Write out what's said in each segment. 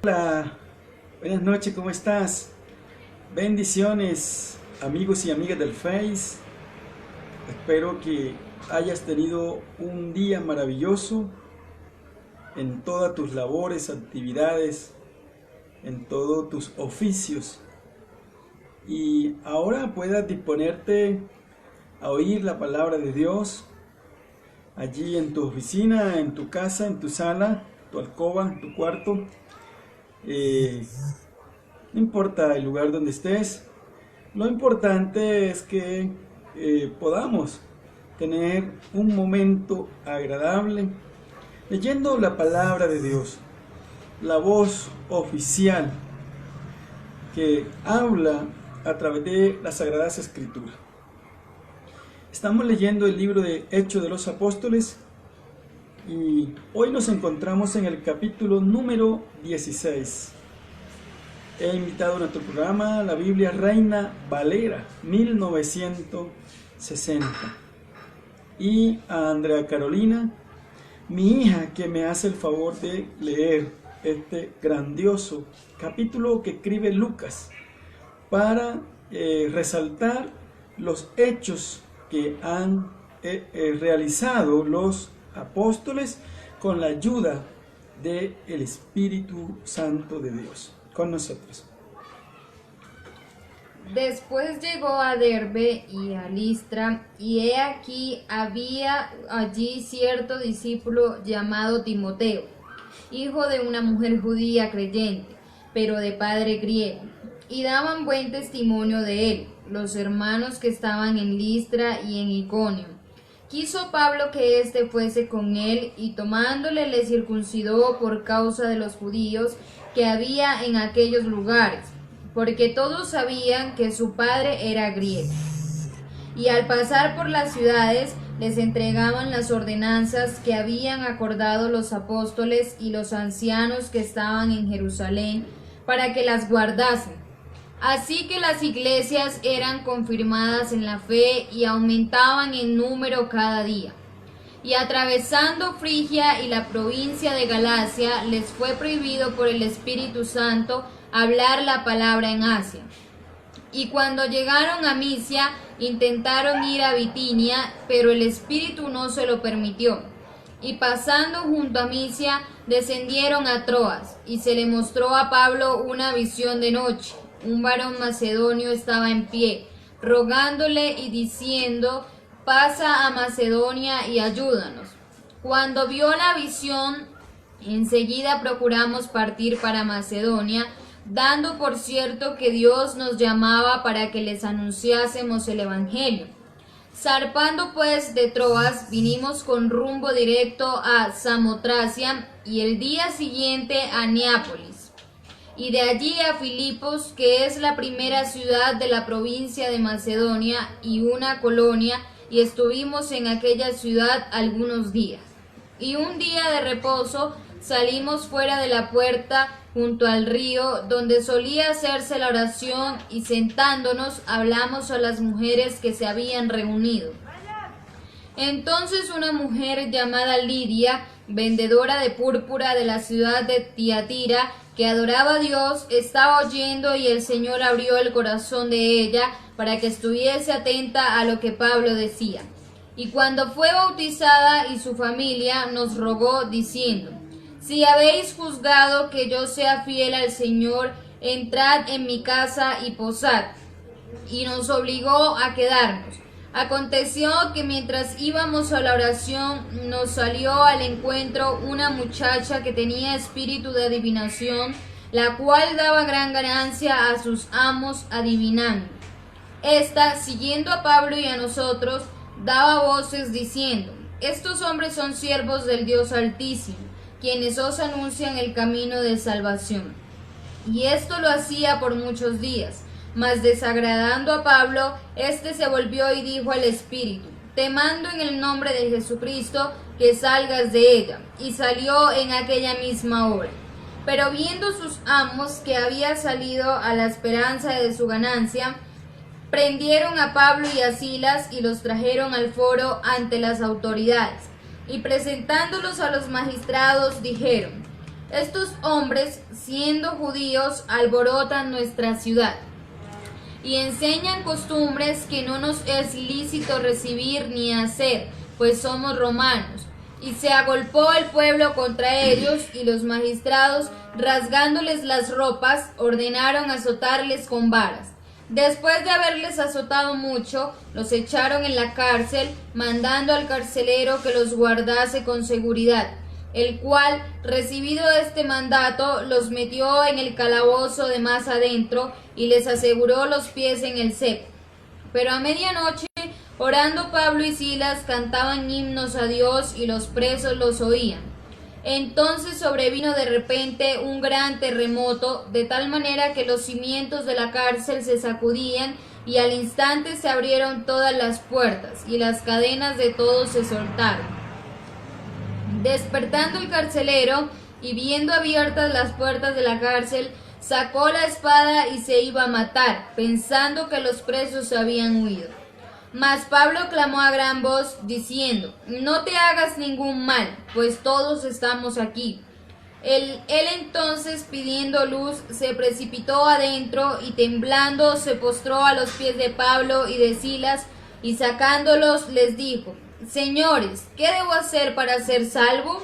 Hola, buenas noches, ¿cómo estás? Bendiciones, amigos y amigas del Face. Espero que hayas tenido un día maravilloso en todas tus labores, actividades, en todos tus oficios. Y ahora puedas disponerte a oír la palabra de Dios allí en tu oficina, en tu casa, en tu sala, tu alcoba, tu cuarto. No importa el lugar donde estés, lo importante es que podamos tener un momento agradable leyendo la palabra de Dios, la voz oficial que habla a través de las Sagradas Escrituras. Estamos leyendo el libro de Hechos de los Apóstoles y hoy nos encontramos en el capítulo número 16. He invitado a nuestro programa la Biblia Reina Valera 1960 y a Andrea Carolina, mi hija, que me hace el favor de leer este grandioso capítulo que escribe Lucas para resaltar los hechos que han realizado los apóstoles con la ayuda del Espíritu Santo de Dios con nosotros. Después llegó a Derbe y a Listra, y he aquí había allí cierto discípulo llamado Timoteo, hijo de una mujer judía creyente, pero de padre griego, y daban buen testimonio de él los hermanos que estaban en Listra y en Iconio. Quiso Pablo que éste fuese con él, y tomándole le circuncidó por causa de los judíos que había en aquellos lugares, porque todos sabían que su padre era griego. Y al pasar por las ciudades les entregaban las ordenanzas que habían acordado los apóstoles y los ancianos que estaban en Jerusalén, para que las guardasen. Así que las iglesias eran confirmadas en la fe y aumentaban en número cada día. Y atravesando Frigia y la provincia de Galacia, les fue prohibido por el Espíritu Santo hablar la palabra en Asia. Y cuando llegaron a Misia, intentaron ir a Bitinia, pero el Espíritu no se lo permitió. Y pasando junto a Misia, descendieron a Troas, y se le mostró a Pablo una visión de noche. Un varón macedonio estaba en pie, rogándole y diciendo: pasa a Macedonia y ayúdanos. Cuando vio la visión, enseguida procuramos partir para Macedonia, dando por cierto que Dios nos llamaba para que les anunciásemos el Evangelio. Zarpando pues de Troas, vinimos con rumbo directo a Samotracia y el día siguiente a Neápolis, y de allí a Filipos, que es la primera ciudad de la provincia de Macedonia y una colonia, y estuvimos en aquella ciudad algunos días. Y un día de reposo salimos fuera de la puerta junto al río, donde solía hacerse la oración, y sentándonos hablamos a las mujeres que se habían reunido. Entonces una mujer llamada Lidia, vendedora de púrpura de la ciudad de Tiatira, que adoraba a Dios, estaba oyendo, y el Señor abrió el corazón de ella para que estuviese atenta a lo que Pablo decía. Y cuando fue bautizada y su familia, nos rogó diciendo: si habéis juzgado que yo sea fiel al Señor, entrad en mi casa y posad. Y nos obligó a quedarnos. Aconteció que mientras íbamos a la oración, nos salió al encuentro una muchacha que tenía espíritu de adivinación, la cual daba gran ganancia a sus amos adivinando. Esta, siguiendo a Pablo y a nosotros, daba voces diciendo: estos hombres son siervos del Dios Altísimo, quienes os anuncian el camino de salvación. Y esto lo hacía por muchos días. Mas desagradando a Pablo, éste se volvió y dijo al espíritu: te mando en el nombre de Jesucristo que salgas de ella. Y salió en aquella misma hora. Pero viendo sus amos que había salido a la esperanza de su ganancia, prendieron a Pablo y a Silas y los trajeron al foro ante las autoridades. Y presentándolos a los magistrados dijeron: Estos hombres, siendo judíos, alborotan nuestra ciudad y enseñan costumbres que no nos es lícito recibir ni hacer, pues somos romanos. Y se agolpó el pueblo contra ellos, y los magistrados, rasgándoles las ropas, ordenaron azotarles con varas. Después de haberles azotado mucho, los echaron en la cárcel, mandando al carcelero que los guardase con seguridad, el cual, recibido este mandato, los metió en el calabozo de más adentro y les aseguró los pies en el cepo. Pero a medianoche, orando Pablo y Silas, cantaban himnos a Dios y los presos los oían. Entonces sobrevino de repente un gran terremoto, de tal manera que los cimientos de la cárcel se sacudían, y al instante se abrieron todas las puertas, y las cadenas de todos se soltaron. Despertando el carcelero, y viendo abiertas las puertas de la cárcel, sacó la espada y se iba a matar, pensando que los presos habían huido. Mas Pablo clamó a gran voz, diciendo: no te hagas ningún mal, pues todos estamos aquí. Él entonces, pidiendo luz, se precipitó adentro, y temblando se postró a los pies de Pablo y de Silas, y sacándolos les dijo: Señores, ¿qué debo hacer para ser salvo?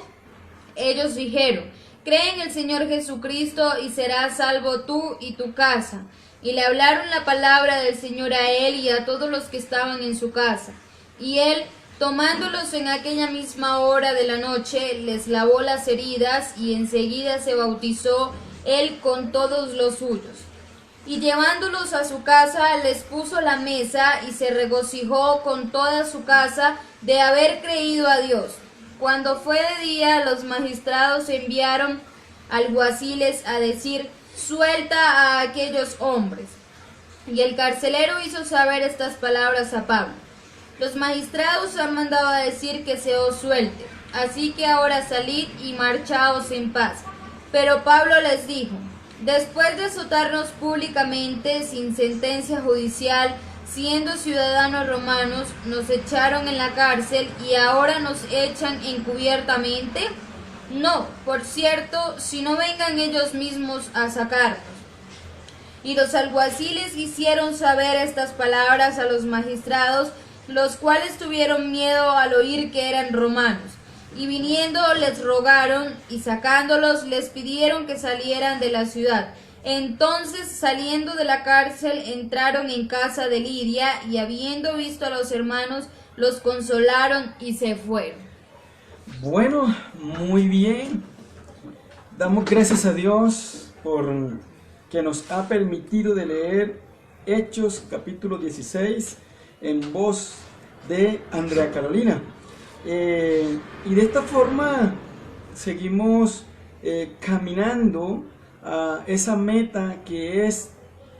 Ellos dijeron: cree en el Señor Jesucristo y serás salvo tú y tu casa. Y le hablaron la palabra del Señor a él y a todos los que estaban en su casa. Y él, tomándolos en aquella misma hora de la noche, les lavó las heridas, y enseguida se bautizó él con todos los suyos. Y llevándolos a su casa, les puso la mesa, y se regocijó con toda su casa de haber creído a Dios. Cuando fue de día, los magistrados enviaron alguaciles a decir: suelta a aquellos hombres. Y el carcelero hizo saber estas palabras a Pablo: los magistrados han mandado a decir que se os suelte, así que ahora salid y marchaos en paz. Pero Pablo les dijo: después de azotarnos públicamente, sin sentencia judicial, siendo ciudadanos romanos, nos echaron en la cárcel y ahora nos echan encubiertamente. No, por cierto, si no vengan ellos mismos a sacarnos. Y los alguaciles hicieron saber estas palabras a los magistrados, los cuales tuvieron miedo al oír que eran romanos. Y viniendo les rogaron, y sacándolos les pidieron que salieran de la ciudad. Entonces, saliendo de la cárcel, entraron en casa de Lidia, y habiendo visto a los hermanos, los consolaron y se fueron. Bueno, muy bien. Damos gracias a Dios por que nos ha permitido de leer Hechos capítulo 16 en voz de Andrea Carolina. Y de esta forma seguimos caminando a esa meta que es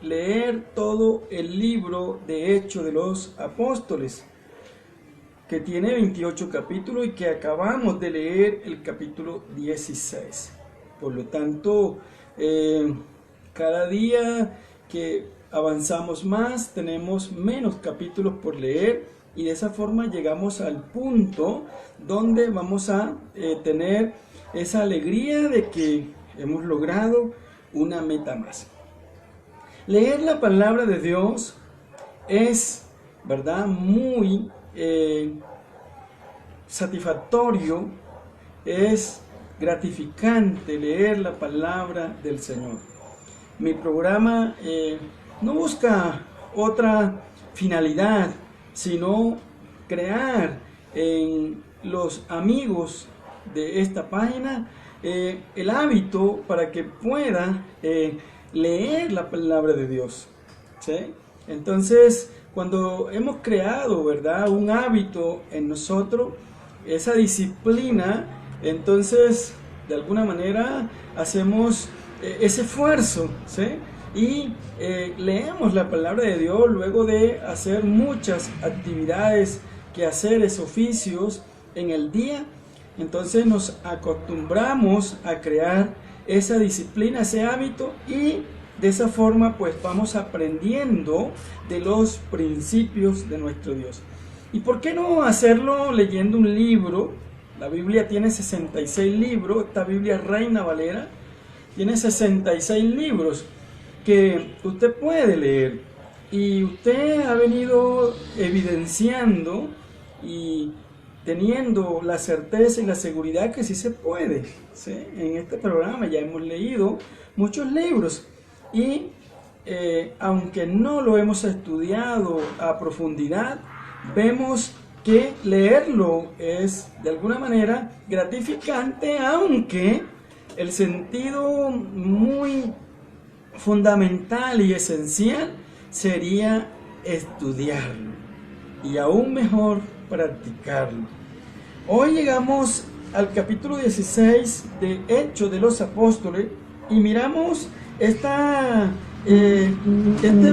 leer todo el libro de Hechos de los Apóstoles, que tiene 28 capítulos y que acabamos de leer el capítulo 16. Por lo tanto, cada día que avanzamos más, tenemos menos capítulos por leer, y de esa forma llegamos al punto donde vamos a tener esa alegría de que hemos logrado una meta más. Leer la palabra de Dios es, ¿verdad?, muy satisfactorio, es gratificante leer la palabra del Señor. Mi programa no busca otra finalidad, sino crear en los amigos de esta página el hábito para que pueda leer la palabra de Dios, ¿sí? Entonces, cuando hemos creado, ¿verdad?, un hábito en nosotros, esa disciplina, entonces de alguna manera hacemos ese esfuerzo, ¿sí? Y leemos la palabra de Dios luego de hacer muchas actividades, quehaceres, oficios en el día. Entonces nos acostumbramos a crear esa disciplina, ese hábito, y de esa forma pues vamos aprendiendo de los principios de nuestro Dios. ¿Y por qué no hacerlo leyendo un libro, La Biblia tiene 66 libros, esta Biblia Reina Valera tiene 66 libros que usted puede leer. Y usted ha venido evidenciando y teniendo la certeza y la seguridad que sí se puede, ¿sí? En este programa ya hemos leído muchos libros y aunque no lo hemos estudiado a profundidad, vemos que leerlo es de alguna manera gratificante, aunque el sentido muy fundamental y esencial sería estudiarlo y aún mejor practicarlo. Hoy llegamos al capítulo 16 de Hechos de los Apóstoles y miramos este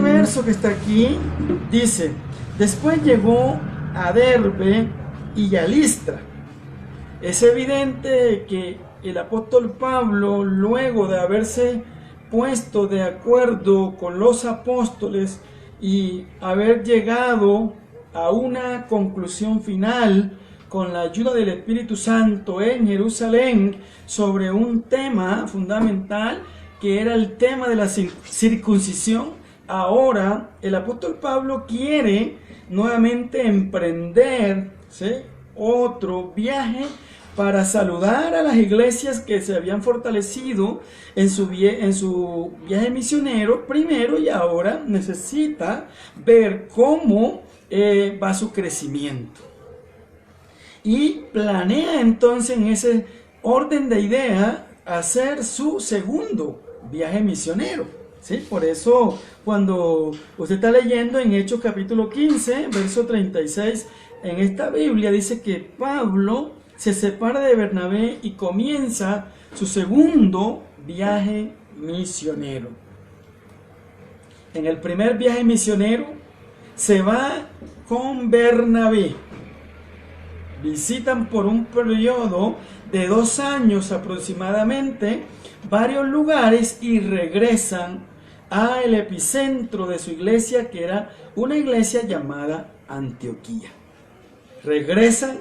verso que está aquí. Dice: después llegó a Derbe y a Listra. Es evidente que el apóstol Pablo, luego de haberse puesto de acuerdo con los apóstoles y haber llegado a una conclusión final con la ayuda del Espíritu Santo en Jerusalén sobre un tema fundamental que era el tema de la circuncisión, ahora el apóstol Pablo quiere nuevamente emprender, ¿sí?, otro viaje para saludar a las iglesias que se habían fortalecido en su viaje misionero primero, y ahora necesita ver cómo va su crecimiento. Y planea entonces en ese orden de idea hacer su segundo viaje misionero, ¿sí? Por eso cuando usted está leyendo en Hechos capítulo 15, verso 36, en esta Biblia dice que Pablo se separa de Bernabé y comienza su segundo viaje misionero. En el primer viaje misionero se va con Bernabé. Visitan por un periodo de 2 años aproximadamente varios lugares y regresan al epicentro de su iglesia, que era una iglesia llamada Antioquía. Regresan.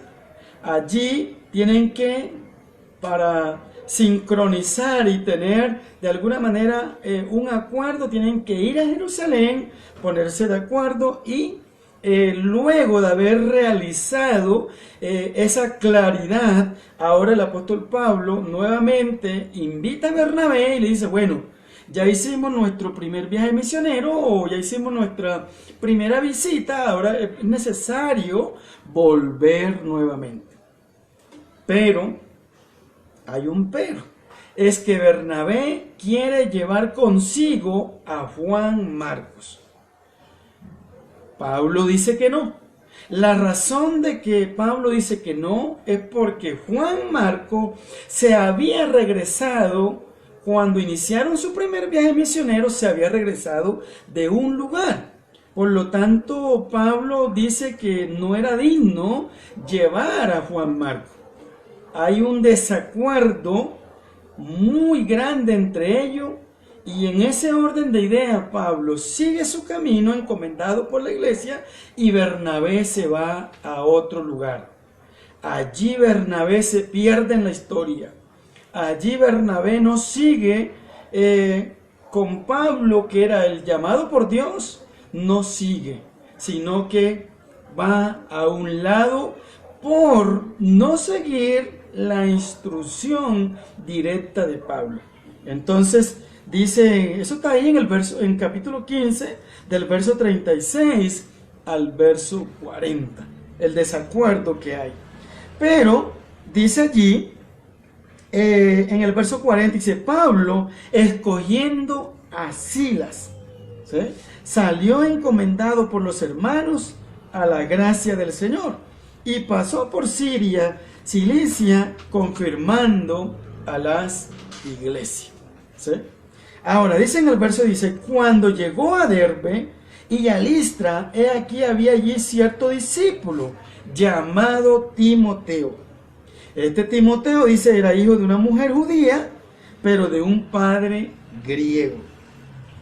Allí tienen que, para sincronizar y tener de alguna manera un acuerdo, tienen que ir a Jerusalén, ponerse de acuerdo y luego de haber realizado esa claridad, ahora el apóstol Pablo nuevamente invita a Bernabé y le dice: bueno, ya hicimos nuestro primer viaje misionero o ya hicimos nuestra primera visita, ahora es necesario volver nuevamente. Pero, hay un pero, es que Bernabé quiere llevar consigo a Juan Marcos. Pablo dice que no. La razón de que Pablo dice que no es porque Juan Marcos se había regresado, cuando iniciaron su primer viaje misionero, se había regresado de un lugar. Por lo tanto, Pablo dice que no era digno llevar a Juan Marcos. Hay un desacuerdo muy grande entre ellos, y en ese orden de ideas Pablo sigue su camino encomendado por la iglesia y Bernabé se va a otro lugar. Allí Bernabé se pierde en la historia. Allí Bernabé no sigue con Pablo, que era el llamado por Dios, no sigue, sino que va a un lado por no seguir la instrucción directa de Pablo. Entonces dice, eso está ahí en capítulo 15, del verso 36 al verso 40, el desacuerdo que hay. Pero dice allí, en el verso 40, dice: Pablo, escogiendo a Silas, ¿sí?, salió encomendado por los hermanos a la gracia del Señor, y pasó por Siria, Cilicia, confirmando a las iglesias, ¿sí? Ahora, dice en el verso, dice: cuando llegó a Derbe y a Listra, he aquí había allí cierto discípulo llamado Timoteo. Este Timoteo, dice, era hijo de una mujer judía, pero de un padre griego.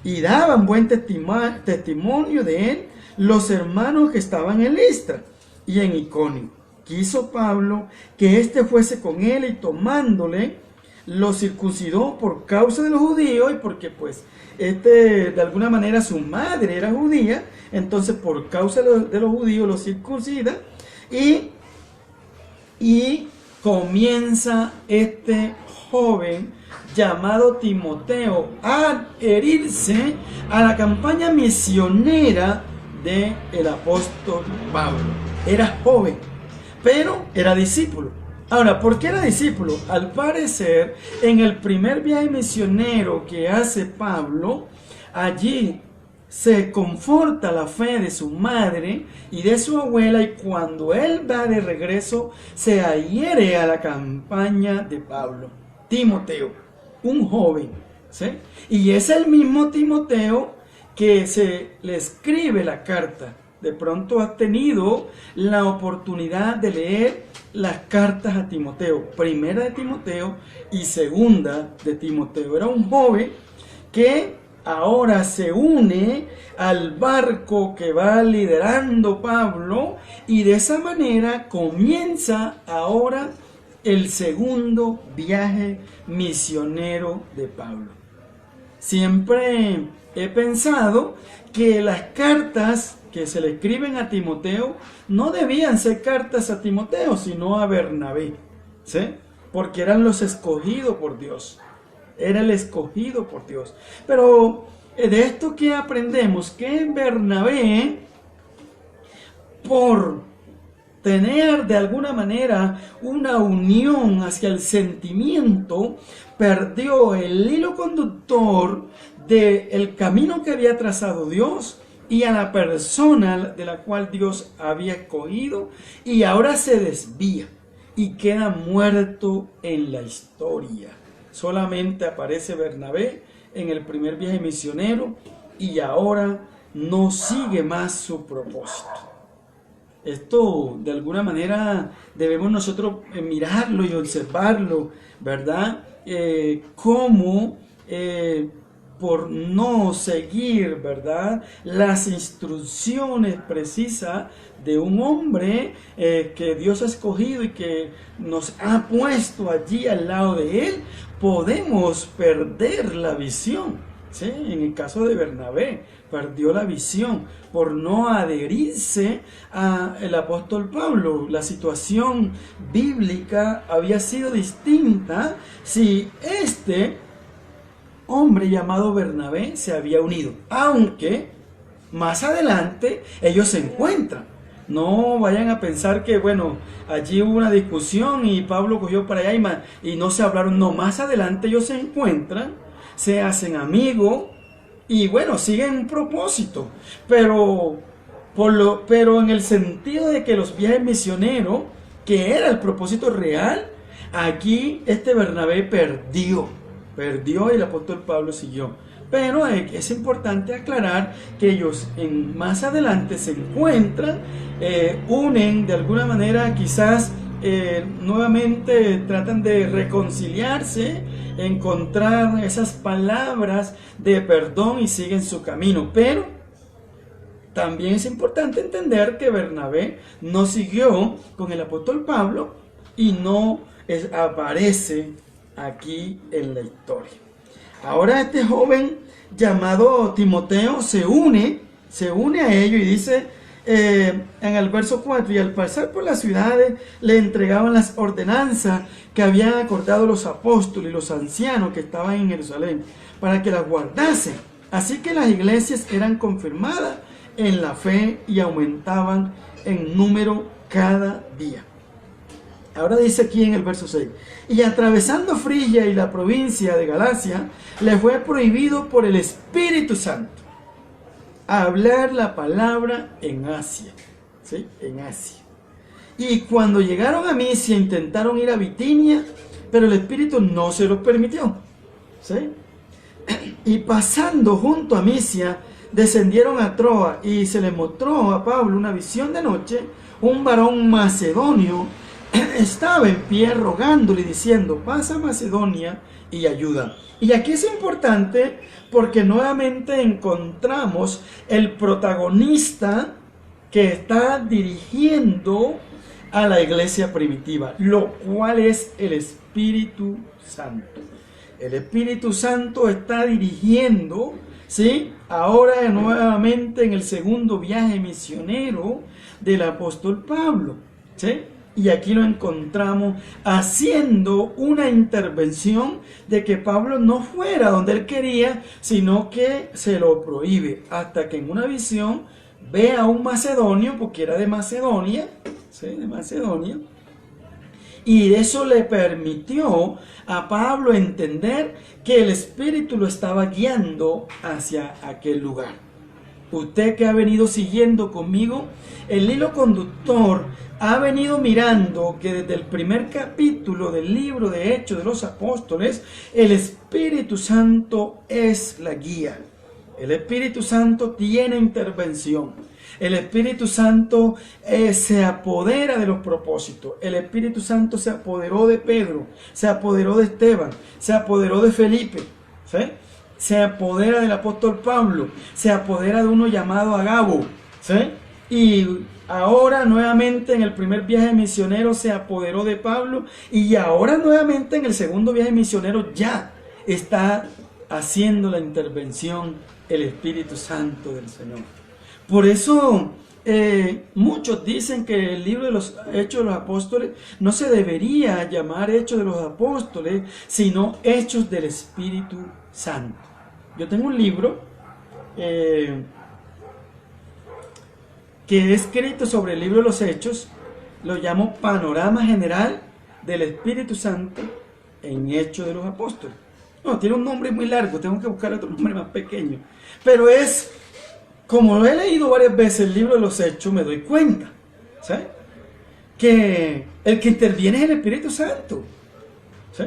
Y daban buen testimonio de él los hermanos que estaban en Listra y en Iconio. quiso Pablo que éste fuese con él, y tomándole, lo circuncidó por causa de los judíos, y porque pues de alguna manera su madre era judía, entonces por causa de los judíos lo circuncida, y comienza este joven llamado Timoteo a adherirse a la campaña misionera del apóstol Pablo. Era joven, pero era discípulo. Ahora, ¿por qué era discípulo? Al parecer, en el primer viaje misionero que hace Pablo, allí se conforta la fe de su madre y de su abuela, y cuando él va de regreso, se adhiere a la campaña de Pablo. Timoteo, un joven, ¿sí? Y es el mismo Timoteo que se le escribe la carta. De pronto has tenido la oportunidad de leer las cartas a Timoteo, primera de Timoteo y segunda de Timoteo. Era un joven que ahora se une al barco que va liderando Pablo, y de esa manera comienza ahora el segundo viaje misionero de Pablo. Siempre he pensado que las cartas que se le escriben a Timoteo no debían ser cartas a Timoteo, sino a Bernabé, ¿sí? Porque eran los escogidos por Dios. Era el escogido por Dios. Pero de esto que aprendemos, que Bernabé, por tener de alguna manera una unión hacia el sentimiento, perdió el hilo conductor del camino que había trazado Dios y a la persona de la cual Dios había escogido, y ahora se desvía y queda muerto en la historia. Solamente aparece Bernabé en el primer viaje misionero, y ahora no sigue más su propósito. Esto de alguna manera debemos nosotros mirarlo y observarlo, ¿verdad? Cómo por no seguir, ¿verdad?, las instrucciones precisas de un hombre que Dios ha escogido y que nos ha puesto allí al lado de él, podemos perder la visión, ¿sí? En el caso de Bernabé, perdió la visión por no adherirse al apóstol Pablo. La situación bíblica había sido distinta si este hombre llamado Bernabé se había unido, aunque más adelante ellos se encuentran. No vayan a pensar que, bueno, allí hubo una discusión y Pablo cogió para allá y no se hablaron. No, más adelante ellos se encuentran, se hacen amigos y, bueno, siguen un propósito. Pero en el sentido de que los viajes misioneros, que era el propósito real, aquí este Bernabé perdió y el apóstol Pablo siguió. Pero es importante aclarar que ellos más adelante se encuentran, unen de alguna manera, quizás nuevamente tratan de reconciliarse, encontrar esas palabras de perdón y siguen su camino. Pero también es importante entender que Bernabé no siguió con el apóstol Pablo y no aparece aquí en la historia. Ahora este joven llamado Timoteo se une a ellos, y dice en el verso 4: y al pasar por las ciudades le entregaban las ordenanzas que habían acordado los apóstoles y los ancianos que estaban en Jerusalén, para que las guardasen. Así que las iglesias eran confirmadas en la fe y aumentaban en número cada día. Ahora dice aquí en el verso 6: y atravesando Frigia y la provincia de Galacia, le fue prohibido por el Espíritu Santo hablar la palabra en Asia. ¿Sí? En Asia. Y cuando llegaron a Misia, intentaron ir a Bitinia, pero el Espíritu no se lo permitió. ¿Sí? Y pasando junto a Misia, descendieron a Troa, y se le mostró a Pablo una visión de noche. Un varón macedonio estaba en pie rogándole, diciendo: pasa a Macedonia y ayuda. Y aquí es importante porque nuevamente encontramos el protagonista que está dirigiendo a la iglesia primitiva, lo cual es el Espíritu Santo. El Espíritu Santo está dirigiendo, ¿sí?, ahora nuevamente en el segundo viaje misionero del apóstol Pablo, ¿sí? Y aquí lo encontramos haciendo una intervención de que Pablo no fuera donde él quería, sino que se lo prohíbe, hasta que en una visión ve a un macedonio, porque era de Macedonia, ¿sí?, de Macedonia, y eso le permitió a Pablo entender que el Espíritu lo estaba guiando hacia aquel lugar. Usted que ha venido siguiendo conmigo, el hilo conductor ha venido mirando que desde el primer capítulo del libro de Hechos de los Apóstoles, el Espíritu Santo es la guía. El Espíritu Santo tiene intervención. El Espíritu Santo se apodera de los propósitos. El Espíritu Santo se apoderó de Pedro, se apoderó de Esteban, se apoderó de Felipe, ¿sí?, se apodera del apóstol Pablo, se apodera de uno llamado Agabo, ¿sí?, y ahora nuevamente en el primer viaje misionero se apoderó de Pablo, y ahora nuevamente en el segundo viaje misionero ya está haciendo la intervención el Espíritu Santo del Señor. Por eso muchos dicen que el libro de los Hechos de los Apóstoles no se debería llamar Hechos de los Apóstoles, sino Hechos del Espíritu Santo. Yo tengo un libro que he escrito sobre el libro de los Hechos, lo llamo Panorama General del Espíritu Santo en Hechos de los Apóstoles. No, tiene un nombre muy largo, tengo que buscar otro nombre más pequeño, pero es... Como lo he leído varias veces el libro de los Hechos, me doy cuenta, ¿sí?, que el que interviene es el Espíritu Santo, ¿sí?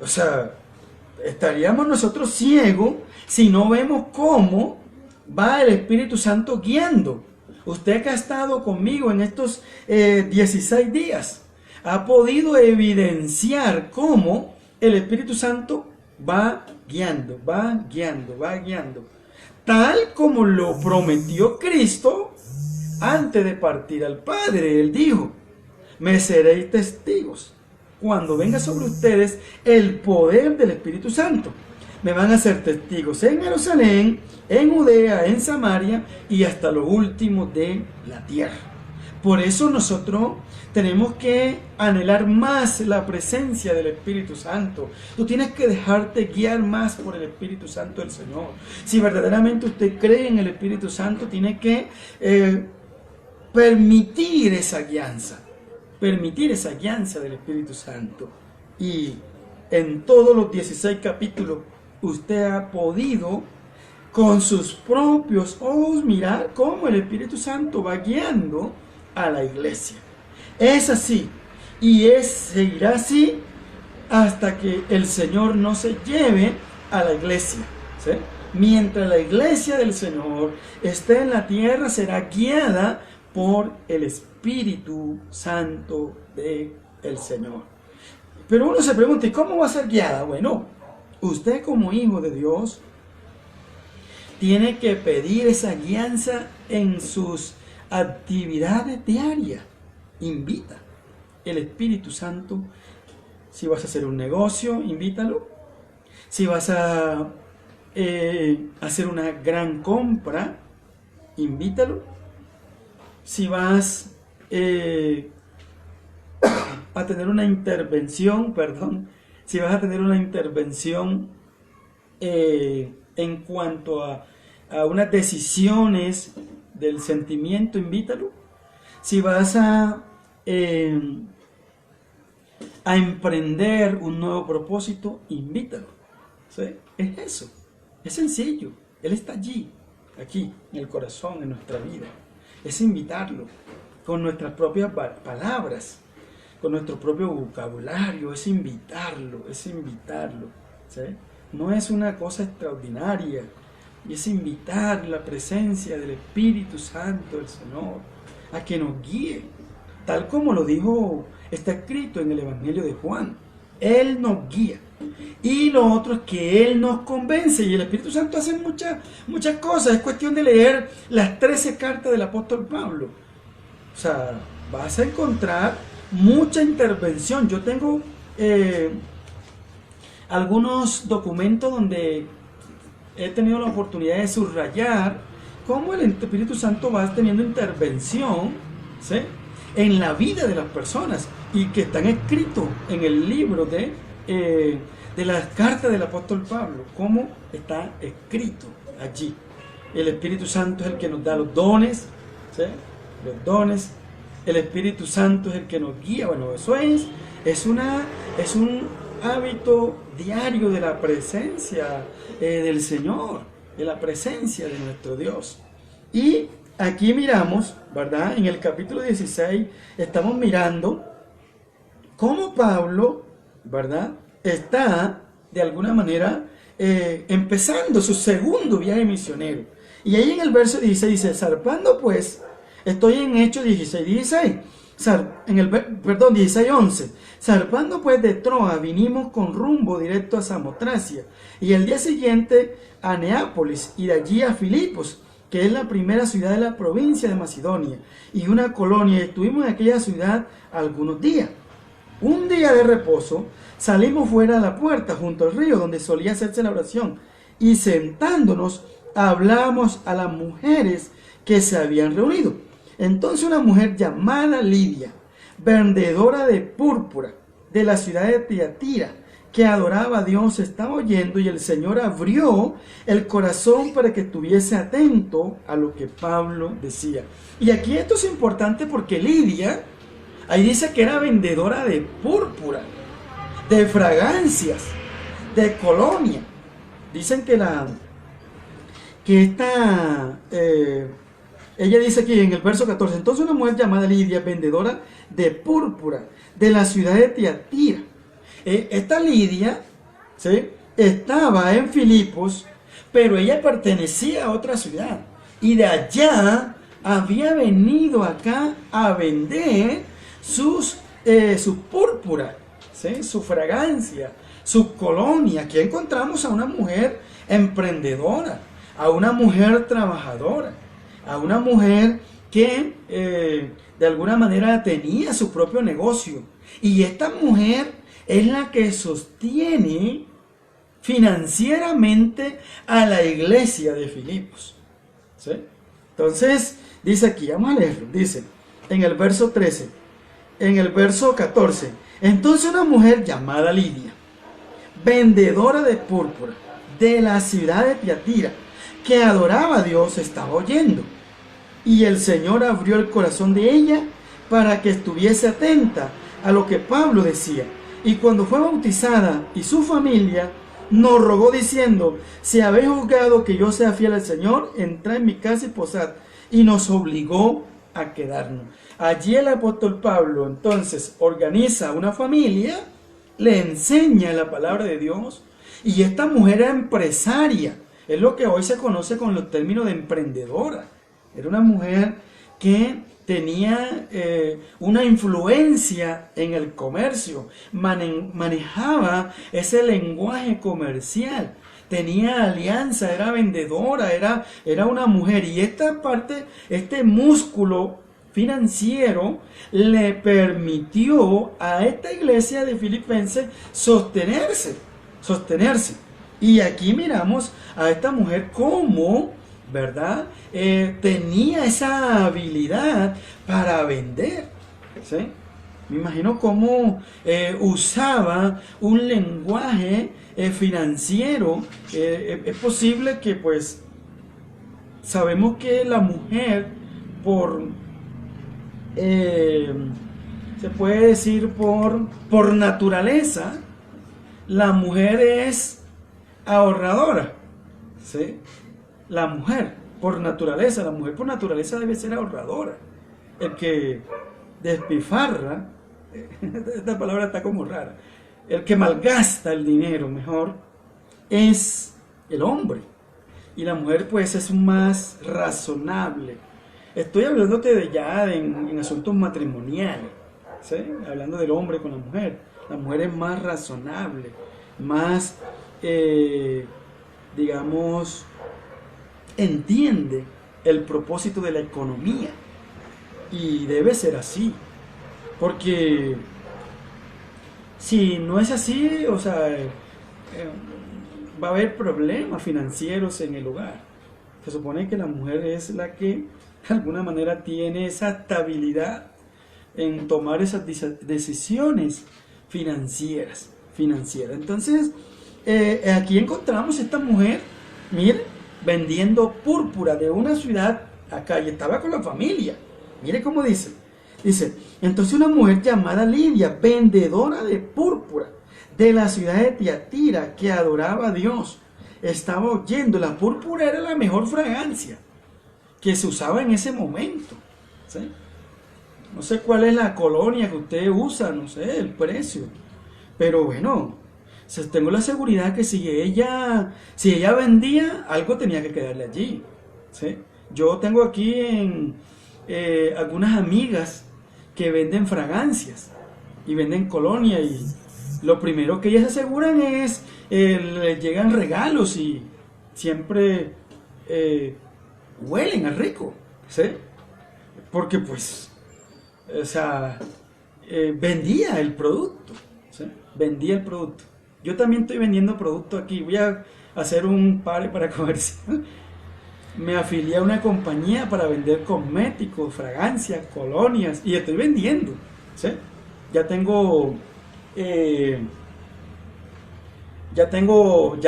O sea, estaríamos nosotros ciegos si no vemos cómo va el Espíritu Santo guiando. Usted que ha estado conmigo en estos 16 días, ha podido evidenciar cómo el Espíritu Santo va guiando, va guiando, va guiando. Tal como lo prometió Cristo antes de partir al Padre. Él dijo: me seréis testigos cuando venga sobre ustedes el poder del Espíritu Santo. Me van a ser testigos en Jerusalén, en Judea, en Samaria y hasta lo último de la tierra. Por eso nosotros tenemos que anhelar más la presencia del Espíritu Santo. Tú tienes que dejarte guiar más por el Espíritu Santo del Señor. Si verdaderamente usted cree en el Espíritu Santo, tiene que permitir esa guianza del Espíritu Santo. Y en todos los 16 capítulos, usted ha podido con sus propios ojos mirar cómo el Espíritu Santo va guiando a la iglesia. Es así, y seguirá así hasta que el Señor no se lleve a la iglesia, ¿sí? Mientras la iglesia del Señor esté en la tierra, será guiada por el Espíritu Santo del Señor. Pero uno se pregunta, ¿y cómo va a ser guiada? Bueno, usted como hijo de Dios tiene que pedir esa guianza en sus actividades diarias. Invita el Espíritu Santo. Si vas a hacer un negocio, invítalo. Si vas a hacer una gran compra, invítalo. Si vas a tener una intervención, si vas a tener una intervención en cuanto a unas decisiones del sentimiento, invítalo. Si vas a emprender un nuevo propósito, invítalo. ¿Sí? Es eso, es sencillo. Él está allí, aquí, en el corazón, en nuestra vida. Es invitarlo con nuestras propias palabras, con nuestro propio vocabulario. Es invitarlo, ¿sí? No es una cosa extraordinaria. Y es invitar la presencia del Espíritu Santo del Señor a que nos guíe, tal como lo dijo, está escrito en el Evangelio de Juan. Él nos guía. Y lo otro es que Él nos convence. Y el Espíritu Santo hace muchas cosas. Es cuestión de leer las 13 cartas del apóstol Pablo. O sea, vas a encontrar mucha intervención. Yo tengo algunos documentos donde he tenido la oportunidad de subrayar cómo el Espíritu Santo va teniendo intervención, ¿sí?, en la vida de las personas, y que están escritos en el libro de las cartas del apóstol Pablo, cómo está escrito allí. El Espíritu Santo es el que nos da los dones, ¿sí?, los dones. El Espíritu Santo es el que nos guía. Bueno, eso es un hábito diario de la presencia del Señor, de la presencia de nuestro Dios. Y aquí miramos, ¿verdad? En el capítulo 16 estamos mirando cómo Pablo, ¿verdad?, está de alguna manera empezando su segundo viaje misionero. Y ahí en el verso 16 dice: zarpando pues, estoy en Hechos 16:11. Zarpando pues de Troa, vinimos con rumbo directo a Samotracia, y el día siguiente a Neápolis, y de allí a Filipos, que es la primera ciudad de la provincia de Macedonia, y una colonia, y estuvimos en aquella ciudad algunos días. Un día de reposo, salimos fuera a la puerta, junto al río, donde solía hacerse la oración, y sentándonos, hablamos a las mujeres que se habían reunido. Entonces una mujer llamada Lidia, vendedora de púrpura de la ciudad de Tiatira, que adoraba a Dios, estaba oyendo, y el Señor abrió el corazón para que estuviese atento a lo que Pablo decía. Y aquí esto es importante porque Lidia, ahí dice que era vendedora de púrpura, de fragancias, de colonia. Dicen que ella dice aquí en el verso 14: entonces una mujer llamada Lidia, vendedora de púrpura de la ciudad de Tiatira. Esta Lidia, ¿sí?, estaba en Filipos, pero ella pertenecía a otra ciudad, y de allá había venido acá a vender su púrpura, ¿sí?, su fragancia, su colonia. Aquí encontramos a una mujer emprendedora, a una mujer trabajadora, a una mujer que de alguna manera tenía su propio negocio. Y esta mujer es la que sostiene financieramente a la iglesia de Filipos, ¿sí? Entonces, dice aquí, vamos a leerlo, dice en el verso 13, en el verso 14: entonces una mujer llamada Lidia, vendedora de púrpura de la ciudad de Tiatira, que adoraba a Dios, estaba oyendo, y el Señor abrió el corazón de ella para que estuviese atenta a lo que Pablo decía. Y cuando fue bautizada y su familia, nos rogó diciendo: si habéis juzgado que yo sea fiel al Señor, entrad en mi casa y posad. Y nos obligó a quedarnos. Allí el apóstol Pablo entonces organiza una familia, le enseña la palabra de Dios, y esta mujer era empresaria. Es lo que hoy se conoce con los términos de emprendedora. Era una mujer que tenía una influencia en el comercio, manejaba ese lenguaje comercial, tenía alianza, era vendedora, era una mujer. Y esta parte, este músculo financiero le permitió a esta iglesia de Filipenses sostenerse. Y aquí miramos a esta mujer como, ¿verdad?, tenía esa habilidad para vender, ¿sí? Me imagino cómo usaba un lenguaje financiero. Es posible que, pues, sabemos que la mujer, se puede decir por naturaleza, la mujer es ahorradora, ¿sí? La mujer por naturaleza debe ser ahorradora. El que despilfarra, esta palabra está como rara, el que malgasta el dinero, mejor, es el hombre. Y la mujer, pues, es más razonable. Estoy hablándote en asuntos matrimoniales, ¿sí? Hablando del hombre con la mujer. La mujer es más razonable, más, entiende el propósito de la economía. Y debe ser así, porque si no es así, o sea, va a haber problemas financieros en el hogar. Se supone que la mujer es la que de alguna manera tiene esa estabilidad en tomar esas decisiones financieras. Entonces, aquí encontramos esta mujer, mire, vendiendo púrpura de una ciudad acá, y estaba con la familia. Mire cómo dice. Dice, entonces una mujer llamada Lidia, vendedora de púrpura de la ciudad de Tiatira, que adoraba a Dios, estaba oyendo. La púrpura era la mejor fragancia que se usaba en ese momento, ¿sí? No sé cuál es la colonia que usted usa, no sé el precio, pero bueno, tengo la seguridad que si ella vendía, algo tenía que quedarle allí, ¿sí? Yo tengo aquí algunas amigas que venden fragancias y venden colonia, y lo primero que ellas aseguran es les llegan regalos y siempre huelen a rico, ¿sí? Porque pues, o sea, vendía el producto, ¿sí? Vendía el producto. Yo también estoy vendiendo producto aquí. Voy a hacer un pare para comercial. Me afilié a una compañía para vender cosméticos, fragancias, colonias, y estoy vendiendo, ¿sí? Ya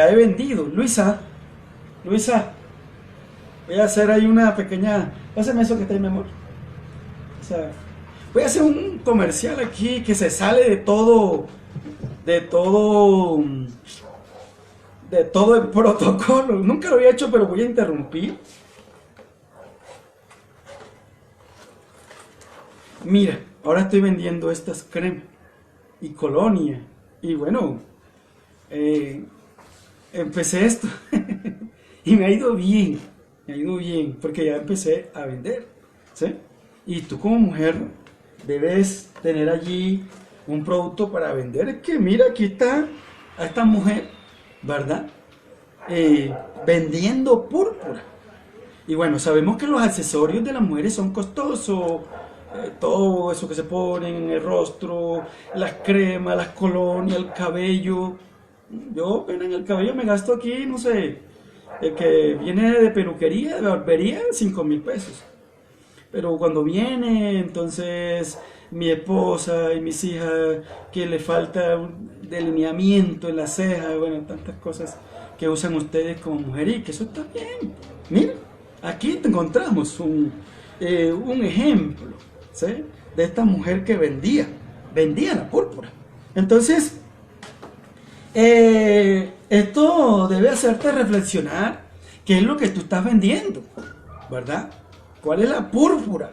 he vendido. Luisa, voy a hacer ahí una pequeña, pásame eso que está ahí, mi amor. O sea, voy a hacer un comercial aquí que se sale de todo el protocolo. Nunca lo había hecho, pero voy a interrumpir. Mira, ahora estoy vendiendo estas cremas y colonia. Y bueno, empecé esto y me ha ido bien, porque ya empecé a vender, ¿sí? Y tú como mujer debes tener allí un producto para vender. Es que mira, aquí está a esta mujer, ¿verdad? Vendiendo púrpura. Y bueno, sabemos que los accesorios de las mujeres son costosos. Todo eso que se ponen en el rostro, las cremas, las colonias, el cabello. Yo en el cabello me gasto aquí, no sé, el que viene de peluquería, de barbería, 5,000 pesos. Pero cuando viene, entonces mi esposa y mis hijas, que le falta un delineamiento en la ceja, bueno, tantas cosas que usan ustedes como mujeres, y que eso está bien. Mira, aquí te encontramos un ejemplo, ¿sí? De esta mujer que vendía la púrpura. Entonces, esto debe hacerte reflexionar qué es lo que tú estás vendiendo, ¿verdad? ¿Cuál es la púrpura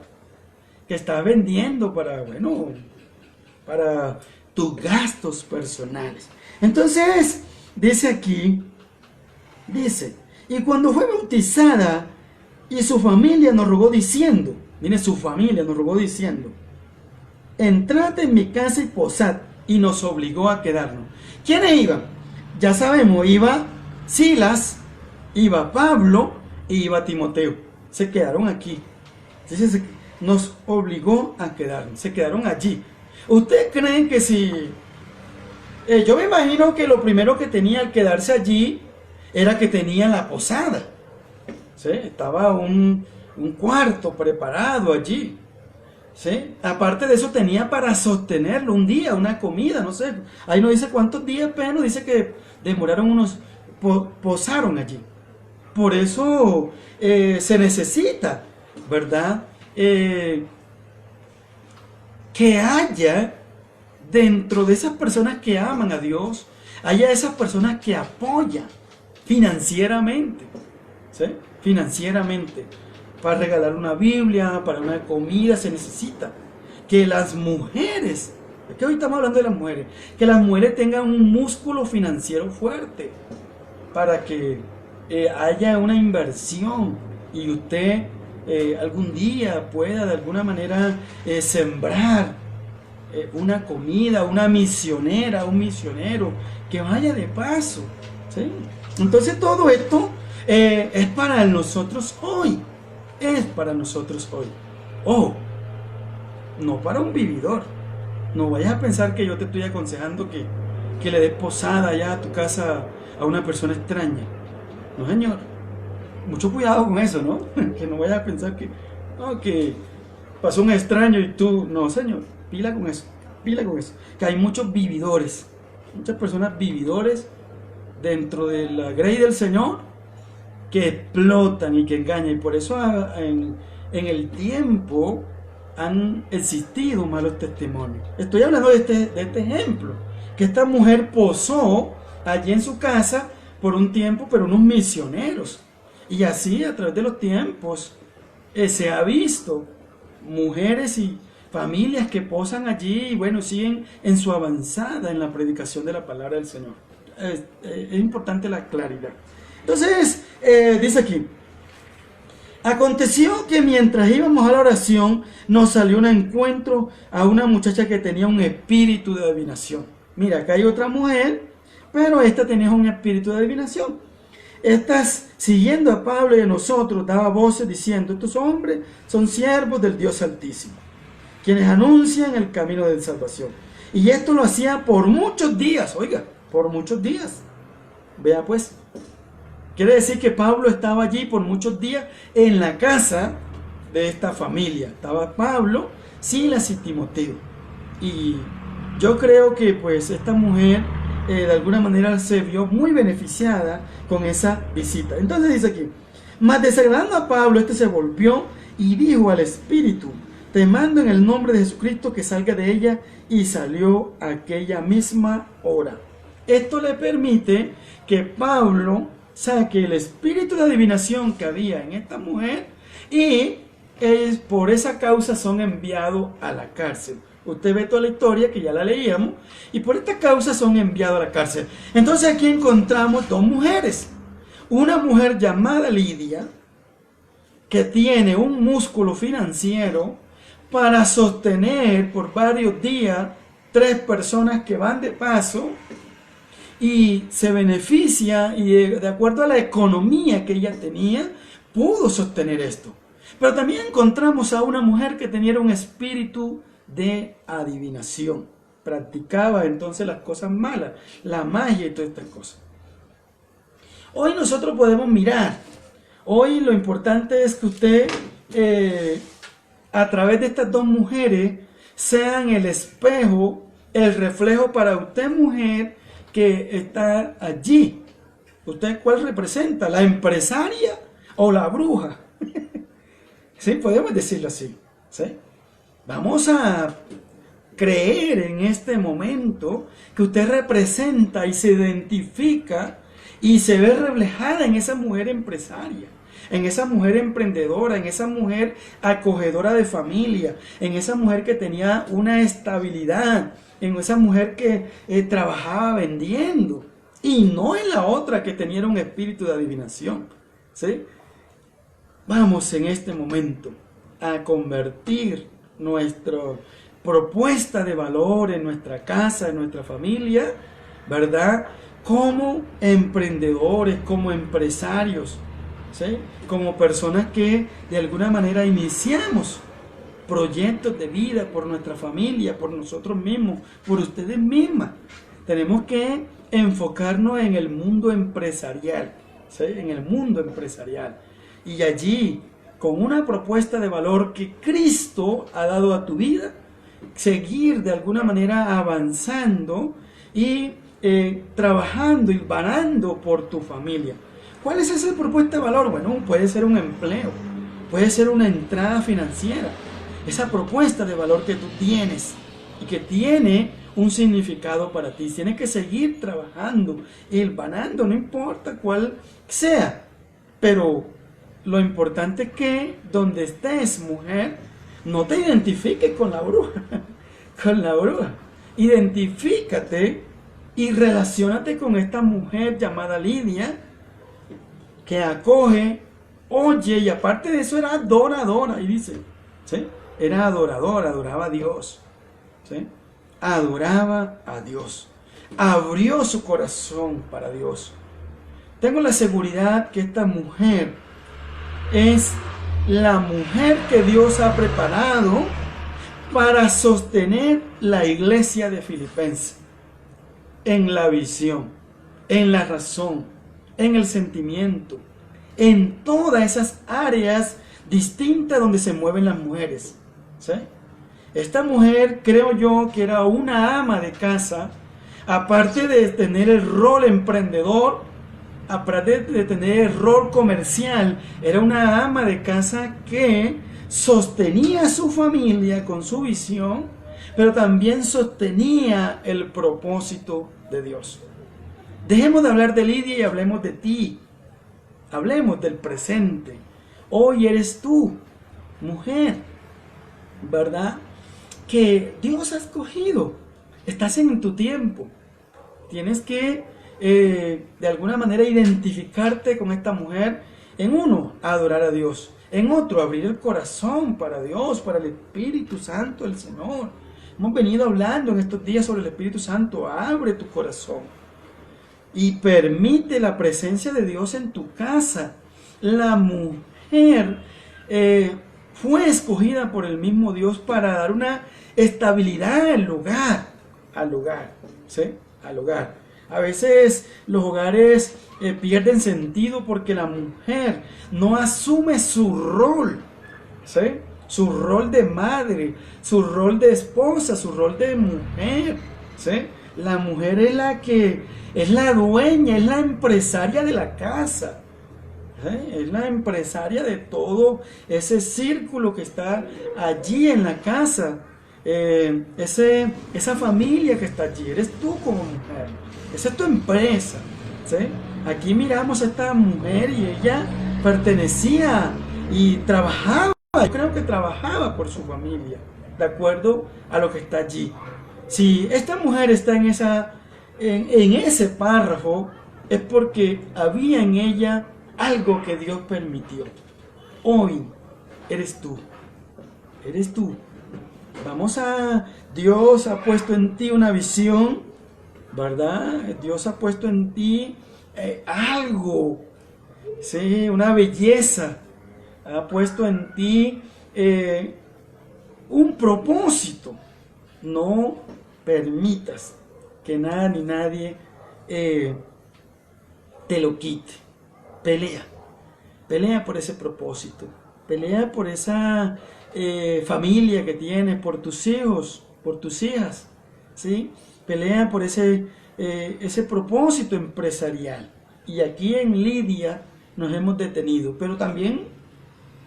que estás vendiendo para tus gastos personales? Entonces, dice aquí, y cuando fue bautizada y su familia nos rogó diciendo, mire, su familia nos rogó diciendo, entrad en mi casa y posad, y nos obligó a quedarnos. ¿Quiénes iban? Ya sabemos, iba Silas, iba Pablo y iba Timoteo. Se quedaron aquí. Entonces nos obligó a quedarnos. Se quedaron allí. ¿Ustedes creen que si... yo me imagino que lo primero que tenía al quedarse allí era que tenía la posada, ¿sí? Estaba un cuarto preparado allí, ¿sí? Aparte de eso tenía para sostenerlo un día, una comida, no sé. Ahí no dice cuántos días, pero dice que demoraron posaron allí. Por eso se necesita, ¿verdad? Que haya dentro de esas personas que aman a Dios, haya esas personas que apoyan financieramente, ¿sí? Financieramente. Para regalar una Biblia, para una comida, se necesita que las mujeres, es que hoy estamos hablando de las mujeres, que las mujeres tengan un músculo financiero fuerte para que haya una inversión y usted algún día pueda de alguna manera sembrar una comida, una misionera, un misionero que vaya de paso, ¿sí? Entonces todo esto es para nosotros hoy, es para nosotros hoy. Oh, no para un vividor. No vayas a pensar que yo te estoy aconsejando que le des posada allá a tu casa a una persona extraña. No, señor. Mucho cuidado con eso, ¿no? Que no vayas a pensar que pasó un extraño y tú... No, señor. Pila con eso. Pila con eso. Que hay muchos vividores. Muchas personas vividores dentro de la grey del Señor que explotan y que engañan. Y por eso en el tiempo han existido malos testimonios. Estoy hablando de este ejemplo. Que esta mujer posó allí en su casa por un tiempo, pero unos misioneros. Y así a través de los tiempos se ha visto mujeres y familias que posan allí y bueno, siguen en su avanzada en la predicación de la palabra del Señor. Es importante la claridad. Entonces, dice aquí, aconteció que mientras íbamos a la oración, nos salió un encuentro a una muchacha que tenía un espíritu de adivinación. Mira, acá hay otra mujer, pero esta tenía un espíritu de adivinación. Estas, siguiendo a Pablo y a nosotros, daba voces diciendo, estos hombres son siervos del Dios Altísimo, quienes anuncian el camino de salvación. Y esto lo hacía por muchos días, oiga, por muchos días. Vea pues, quiere decir que Pablo estaba allí por muchos días en la casa de esta familia. Estaba Pablo, Silas y Timoteo. Y yo creo que pues esta mujer de alguna manera se vio muy beneficiada con esa visita. Entonces dice aquí, mas desagradando a Pablo, este se volvió y dijo al espíritu, te mando en el nombre de Jesucristo que salga de ella, y salió aquella misma hora. Esto le permite que Pablo saque el espíritu de adivinación que había en esta mujer y por esa causa son enviados a la cárcel. Usted ve toda la historia que ya la leíamos y por esta causa son enviados a la cárcel. Entonces aquí encontramos dos mujeres. Una mujer llamada Lidia, que tiene un músculo financiero para sostener por varios días 3 personas que van de paso y se beneficia y de acuerdo a la economía que ella tenía, pudo sostener esto. Pero también encontramos a una mujer que tenía un espíritu de adivinación. Practicaba entonces las cosas malas, la magia y todas estas cosas. Hoy nosotros podemos mirar. Hoy lo importante es que usted, a través de estas dos mujeres, sean el espejo, el reflejo para usted, mujer, que está allí. ¿Usted cuál representa? ¿La empresaria o la bruja? Sí, podemos decirlo así. ¿Sí? Vamos a creer en este momento que usted representa y se identifica y se ve reflejada en esa mujer empresaria, en esa mujer emprendedora, en esa mujer acogedora de familia, en esa mujer que tenía una estabilidad, en esa mujer que trabajaba vendiendo y no en la otra que tenía un espíritu de adivinación. ¿Sí? Vamos en este momento a convertir nuestra propuesta de valor en nuestra casa, en nuestra familia, ¿verdad? Como emprendedores, como empresarios, ¿sí? Como personas que de alguna manera iniciamos proyectos de vida por nuestra familia, por nosotros mismos, por ustedes mismas. Tenemos que enfocarnos en el mundo empresarial, ¿sí? En el mundo empresarial. Y allí, con una propuesta de valor que Cristo ha dado a tu vida, seguir de alguna manera avanzando y trabajando y ganando por tu familia. ¿Cuál es esa propuesta de valor? Bueno, puede ser un empleo, puede ser una entrada financiera. Esa propuesta de valor que tú tienes y que tiene un significado para ti. Tienes que seguir trabajando, ganando, no importa cuál sea, pero lo importante es que donde estés, mujer, no te identifiques con la bruja, con la bruja. Identifícate y relaciónate con esta mujer llamada Lidia, que acoge, oye, y aparte de eso era adoradora, y dice, ¿sí? Era adoradora, adoraba a Dios, ¿sí? Adoraba a Dios, abrió su corazón para Dios. Tengo la seguridad que esta mujer es la mujer que Dios ha preparado para sostener la iglesia de Filipenses en la visión, en la razón, en el sentimiento, en todas esas áreas distintas donde se mueven las mujeres. ¿Sí? Esta mujer, creo yo, que era una ama de casa, aparte de tener el rol emprendedor, aparte de tener el rol comercial, era una ama de casa que sostenía a su familia con su visión, pero también sostenía el propósito de Dios. Dejemos de hablar de Lidia y hablemos de ti. Hablemos del presente. Hoy eres tú, mujer, ¿verdad? Que Dios ha escogido. Estás en tu tiempo. Tienes que, de alguna manera, identificarte con esta mujer. En uno, adorar a Dios. En otro, abrir el corazón para Dios, para el Espíritu Santo del Señor. Hemos venido hablando en estos días sobre el Espíritu Santo. Abre tu corazón y permite la presencia de Dios en tu casa. La mujer fue escogida por el mismo Dios para dar una estabilidad al hogar, ¿sí? Al hogar. A veces los hogares pierden sentido porque la mujer no asume su rol, ¿sí? Su rol de madre, su rol de esposa, su rol de mujer, ¿sí? La mujer es la que es la dueña, es la empresaria de la casa. Es la empresaria de todo ese círculo que está allí en la casa. Esa familia que está allí. Eres tú como mujer. Esa es tu empresa. ¿Sí? Aquí miramos a esta mujer y ella pertenecía y trabajaba. Yo creo que trabajaba por su familia, de acuerdo a lo que está allí. Si esta mujer está en ese párrafo, es porque había en ella algo que Dios permitió. Hoy eres tú. Eres tú. Dios ha puesto en ti una visión, ¿verdad? Dios ha puesto en ti algo, ¿sí? Una belleza. Ha puesto en ti un propósito. No permitas que nada ni nadie te lo quite. Pelea por ese propósito, pelea por esa familia que tienes, por tus hijos, por tus hijas, ¿sí? Pelea por ese propósito empresarial. Y aquí en Lidia nos hemos detenido, pero también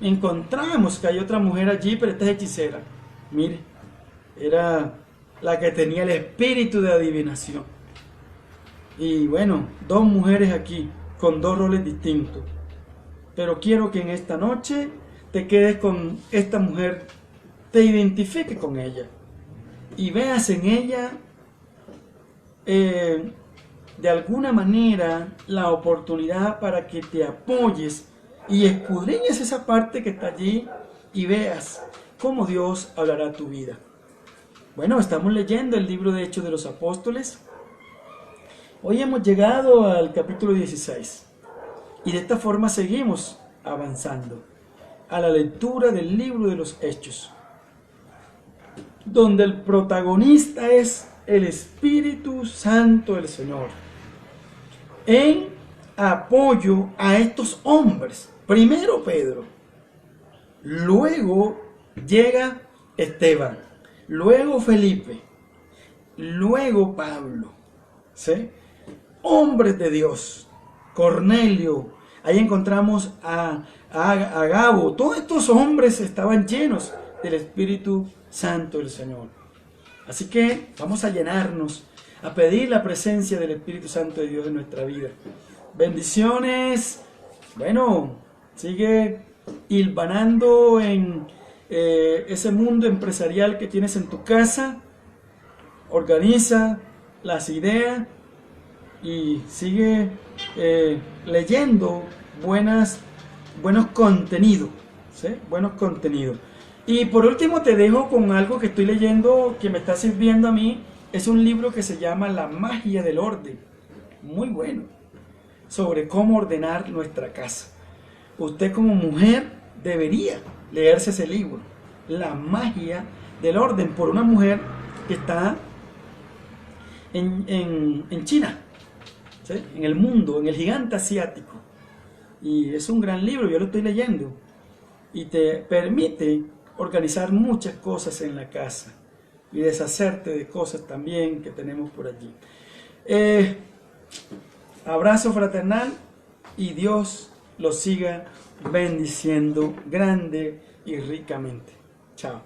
encontramos que hay otra mujer allí, pero esta es hechicera. Mire, era la que tenía el espíritu de adivinación. Y bueno, dos mujeres aquí, con dos roles distintos. Pero quiero que en esta noche te quedes con esta mujer, te identifiques con ella y veas en ella de alguna manera la oportunidad para que te apoyes y escudriñes esa parte que está allí y veas cómo Dios hablará a tu vida. Bueno, estamos leyendo el libro de Hechos de los Apóstoles. Hoy hemos llegado al capítulo 16 y de esta forma seguimos avanzando a la lectura del libro de los Hechos, donde el protagonista es el Espíritu Santo del Señor, en apoyo a estos hombres. Primero Pedro, luego llega Esteban, luego Felipe, luego Pablo, ¿sí? Hombres de Dios, Cornelio, ahí encontramos a Agabo. Todos estos hombres estaban llenos del Espíritu Santo del Señor. Así que vamos a llenarnos, a pedir la presencia del Espíritu Santo de Dios en nuestra vida. Bendiciones. Bueno, sigue hilvanando en ese mundo empresarial que tienes en tu casa. Organiza las ideas y sigue leyendo buenos contenidos, ¿sí? Buenos contenidos. Y por último te dejo con algo que estoy leyendo que me está sirviendo a mí. Es un libro que se llama La magia del orden. Muy bueno. Sobre cómo ordenar nuestra casa. Usted como mujer debería leerse ese libro. La magia del orden por una mujer que está en China, ¿sí? En el mundo, en el gigante asiático. Y es un gran libro, yo lo estoy leyendo. Y te permite organizar muchas cosas en la casa y deshacerte de cosas también que tenemos por allí. Abrazo fraternal y Dios los siga bendiciendo grande y ricamente. Chao.